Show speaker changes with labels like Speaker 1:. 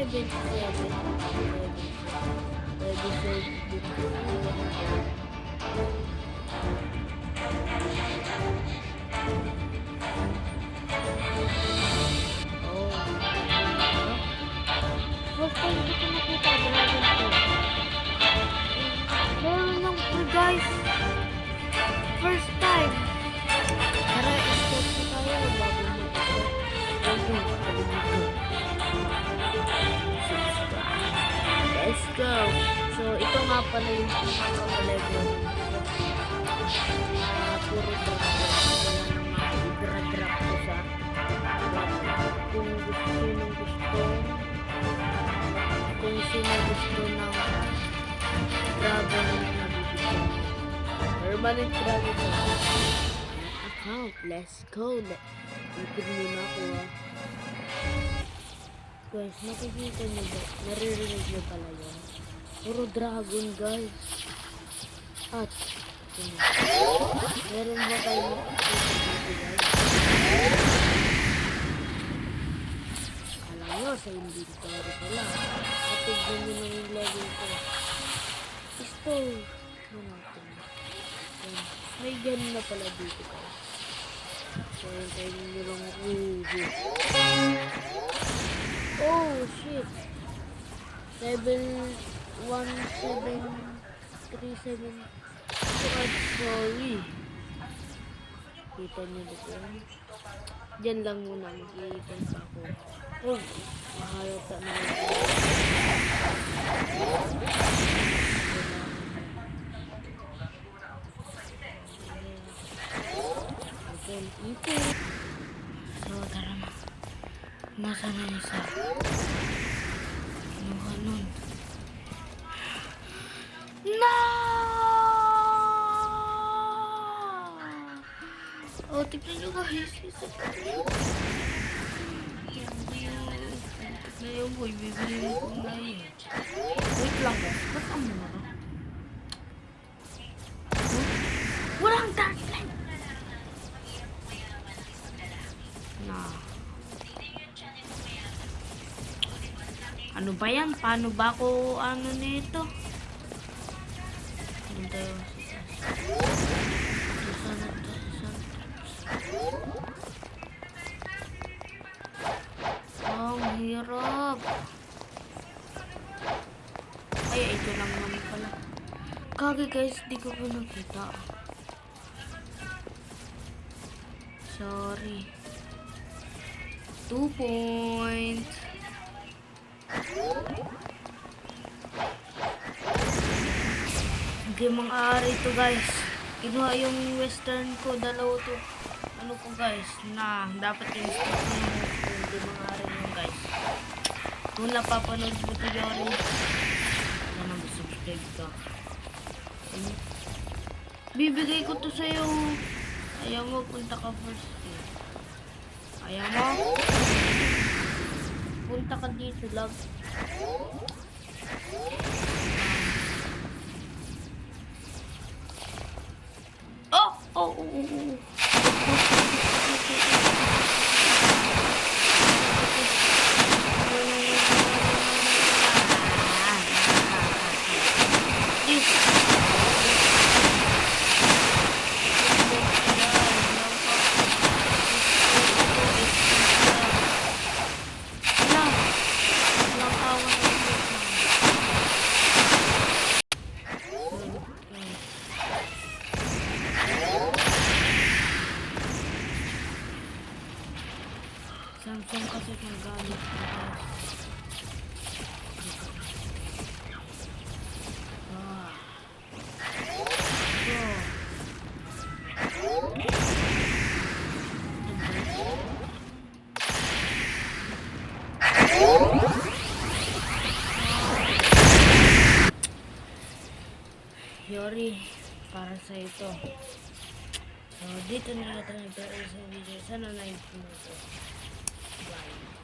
Speaker 1: 77. Pwede save dito. First time ko ito nakita, Dragon Fruit. Meron lang po guys. First time. Tara, start po tayo bago let's go. So, ito nga pala yung pinaka-lego. Puro drag ko sa kung sino gusto ng dragon na bibigyan. Permanent dragon sa account. Let's go. Ipin muna ako guys, nakikita nyo ba? Naririnig nyo pala yun. Puro dragon guys. At meron ba kayo guys? Alam nyo sa inventory pala. At tignan nyo na yung level ko. Store na natin. May ganun na pala dito guys. So tayo nyo lang oh shit. 71737. Sorry. Kita nyo dito. Diyan lang muna mag-iikan pa ako. Oh, mahalata na ito. So, tara na. Nasa na isa? Ano ka nun? No! Oh, tignan nyo guys. Isa pa rin. Na yung boy, bibili ko na yun. Wait lang guys. Ba't ang mura? Walang dark light! Ano ba yan? Paano ba ako ano nito? Hindi tayo ang hirap. Ay, ito lang naman pala. Kage guys, di ko pa nakita. Sorry. 2 points. Hindi mang-aari ito guys. Kinuha yung western ko. Dalawa to. Ano ko guys. Na dapat yung stop na yung hindi mang-aari nyo guys. Kung napapanood mo ito yun. Sana mag-subscribe ka. Bibigay ko to sa'yo. Ayaw mo. Punta ka first. Ayaw mo. Punta ka dito lang. Oh. Samsung kasi kung gamit ko Yori, para sa ito. So, dito na natin nagkaroon sa video. Sana na-ipin ito. Bye.